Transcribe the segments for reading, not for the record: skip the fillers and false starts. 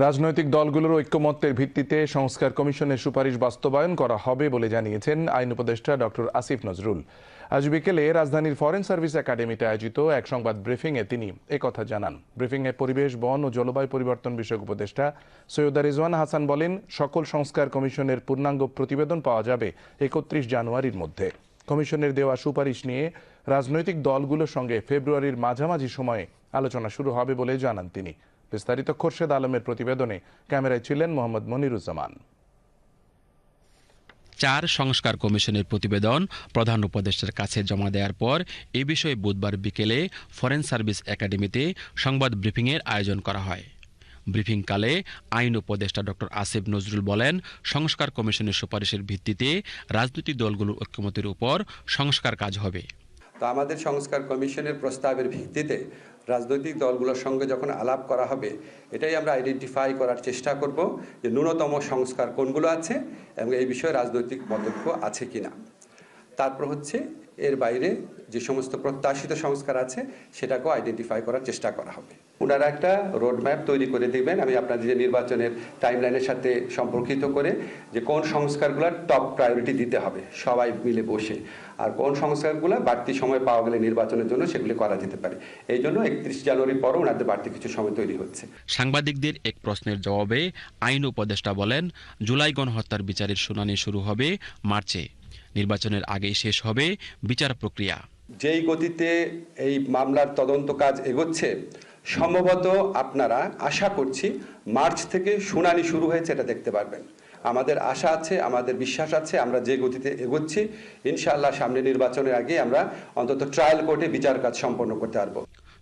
রাজনৈতিক দলগুলোর ঐক্যমত্যের ভিত্তিতে সংস্কার কমিশনের সুপারিশ বাস্তবায়ন করা হবে বলে জানিয়েছেন আইন উপদেষ্টা ডক্টর আসিফ নজরুল। আজ বিকেলে রাজধানীর ফরেন সার্ভিস একাডেমিতে আয়োজিত এক সংবাদ ব্রিফিংয়ে তিনি একথা জানান। ব্রিফিংয়ে পরিবেশ, বন ও জলবায়ু পরিবর্তন বিষয়ক উপদেষ্টা সৈয়দা রিজওয়ানা হাসান বলেন, সকল সংস্কার কমিশনের পূর্ণাঙ্গ প্রতিবেদন পাওয়া যাবে 31 জানুয়ারির মধ্যে। কমিশনের দেওয়া সুপারিশ নিয়ে রাজনৈতিক দলগুলোর সঙ্গে ফেব্রুয়ারির মাঝামাঝি সময়ে আলোচনা শুরু হবে বলে জানান তিনি। বিস্তারিত খোরশেদ আলমের প্রতিবেদনে ক্যামেরায় ছিলেন মোহাম্মদ মনিরুজ্জামান। 4 সংস্কার কমিশনের প্রতিবেদন প্রধান উপদেষ্টার কাছে জমা দেওয়ার পর এ বিষয়ে বুধবার বিকেলে ফরেন সার্ভিস একাডেমিতে সংবাদ ব্রিফিংয়ের আয়োজন করা হয়। ব্রিফিংকালে আইন উপদেষ্টা ডক্টর আসিফ নজরুল বলেন, সংস্কার কমিশনের সুপারিশের ভিত্তিতে রাজনৈতিক দলগুলোর ঐক্যমত্যের উপর সংস্কার কাজ হবে। তো আমাদের সংস্কার কমিশনের প্রস্তাবের ভিত্তিতে রাজনৈতিক দলগুলোর সঙ্গে যখন আলাপ করা হবে, এটাই আমরা আইডেন্টিফাই করার চেষ্টা করব যে ন্যূনতম সংস্কার কোনগুলো আছে এবং এই বিষয়ে রাজনৈতিক মতৈক্য আছে কিনা। তারপর হচ্ছে এর বাইরে যে সমস্ত প্রত্যাশিত সংস্কার আছে সেটাকেও আইডেন্টিফাই করার চেষ্টা করা হবে। ওনারা একটা রোডম্যাপ তৈরি করে দেবেন, আমি আপনাদের যে নির্বাচনের টাইমলাইনের সাথে সম্পর্কিত করে যে কোন সংস্কারগুলো টপ প্রায়োরিটি দিতে হবে সবাই মিলে বসে, আর কোন সংস্কারগুলো বাড়তি সময় পাওয়া গেলে নির্বাচনের জন্য সেগুলি করা যেতে পারে। এই জন্য 31 জানুয়ারি পরও ওনাদের বাড়তি কিছু সময় তৈরি হচ্ছে। সাংবাদিকদের এক প্রশ্নের জবাবে আইন উপদেষ্টা বলেন, জুলাই গণহত্যার বিচারের শুনানি শুরু হবে মার্চে। নির্বাচনের আগেই শেষ হবে বিচার প্রক্রিয়া। যেই গতিতে এই মামলার তদন্ত কাজ এগোচ্ছে, সম্ভবত আপনারা আশা করছি মার্চ থেকে শুনানি শুরু হয়েছে এটা দেখতে পারবেন। আমাদের আশা আছে, আমাদের বিশ্বাস আছে, আমরা যে গতিতে এগোচ্ছি ইনশাআল্লাহ সামনে নির্বাচনের আগে আমরা অন্তত ট্রায়াল কোর্টে বিচার কাজ সম্পন্ন করতে পারব।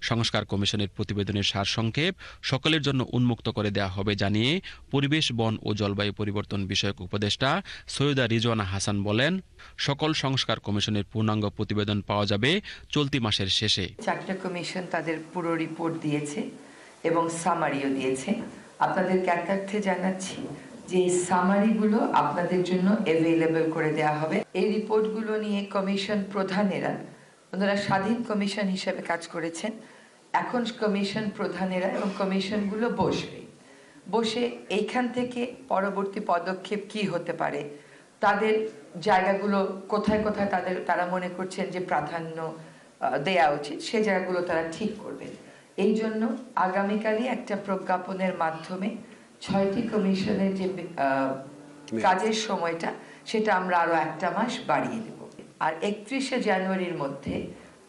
সংস্কার কমিশনের প্রতিবেদনের সারসংক্ষেপ সকলের জন্য উন্মুক্ত করে দেওয়া হবে জানিয়ে পরিবেশ, বন ও জলবায়ু পরিবর্তন বিষয়ক উপদেষ্টা সৈয়দা রিজওয়ানা হাসান বলেন, সকল সংস্কার কমিশনের পূর্ণাঙ্গ প্রতিবেদন পাওয়া যাবে চলতি মাসের শেষে। 4টা কমিশন তাদের পুরো রিপোর্ট দিয়েছে এবং সামারিও দিয়েছে। আপনাদের জ্ঞাতার্থে জানাচ্ছি যে এই সামারিগুলো আপনাদের জন্য অ্যাভেলেবল করে দেওয়া হবে। এই রিপোর্টগুলো নিয়ে কমিশন প্রধানেরা, ওনারা স্বাধীন কমিশন হিসেবে কাজ করেছেন, এখন কমিশন প্রধানেরা এবং কমিশনগুলো বসে এইখান থেকে পরবর্তী পদক্ষেপ কি হতে পারে, তাদের জায়গাগুলো কোথায় কোথায় তারা মনে করছেন যে প্রাধান্য দেওয়া উচিত, সেই জায়গাগুলো তারা ঠিক করবেন। এই জন্য আগামীকালই একটা প্রজ্ঞাপনের মাধ্যমে 6টি কমিশনের যে কাজের সময়টা সেটা আমরা আরো 1টা মাস বাড়িয়ে দেব। আর 31শে জানুয়ারির মধ্যে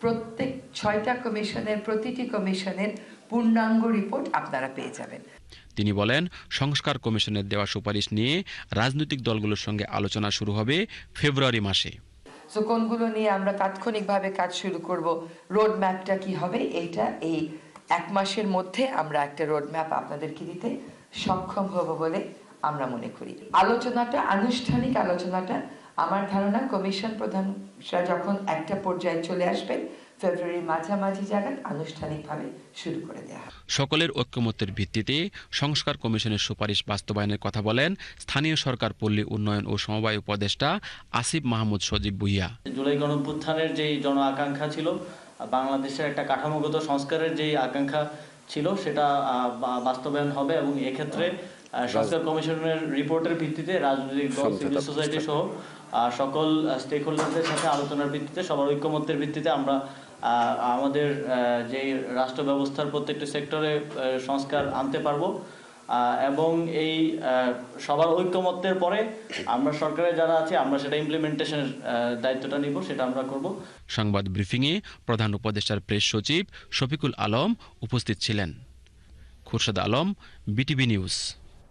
প্রত্যেক 6টা কমিশনের প্রতিটি কমিশনের পূর্ণাঙ্গ রিপোর্ট আপনারা পেয়ে যাবেন। তিনি বলেন, সংস্কার কমিশনের দেওয়া সুপারিশ নিয়ে রাজনৈতিক দলগুলোর সঙ্গে আলোচনা শুরু হবে ফেব্রুয়ারি মাসে। তো কোনগুলো নিয়ে আমরা তাৎক্ষণিকভাবে কাজ শুরু করব, রোড ম্যাপটা কি হবে, এইটা এই 1 মাসের মধ্যে আমরা একটা রোড ম্যাপ আপনাদেরকে দিতে সক্ষম হব বলে আমরা মনে করি। আনুষ্ঠানিক আলোচনাটা আমার ধারণা কমিশন প্রধানরা যখন একটা পর্যায়ে চলে আসবে ফেব্রুয়ারির মাঝামাঝি জায়গায় আনুষ্ঠানিকভাবে শুরু করে দেওয়া হবে। সকলের ঐক্যমত্যের ভিত্তিতে সংস্কার কমিশনের সুপারিশ বাস্তবায়নের কথা বলেন স্থানীয় সরকার, পল্লী উন্নয়ন ও সমবায় উপদেষ্টা আসিফ মাহমুদ সজীব ভুইয়া। জুলাই গণঅভ্যুত্থানের যেই জন আকাঙ্ক্ষা ছিল, বাংলাদেশের একটা কাঠামোগত সংস্কারের যেই আকাঙ্ক্ষা ছিল, সেটা বাস্তবায়ন হবে এবং এক্ষেত্রে সংস্কার কমিশনের রিপোর্টের ভিত্তিতে রাজনৈতিক দল, সিভিল সোসাইটি সহ সকল স্টেক হোল্ডারদের সাথে আলোচনার ভিত্তিতে, সবার ঐক্যমত্যের ভিত্তিতে আমরা আমাদের যে রাষ্ট্র ব্যবস্থার প্রত্যেকটি সেক্টরে সংস্কার আনতে পারবো এবং এই সবার ঐক্যমত্যের পরে আমরা সরকারে যারা আছে আমরা সেটা ইমপ্লিমেন্টেশনের দায়িত্বটা নিব, সেটা আমরা করব। সংবাদ ব্রিফিংয়ে প্রধান উপদেষ্টার প্রেস সচিব শফিকুল আলম উপস্থিত ছিলেন। Khorshed Alam, BTV news.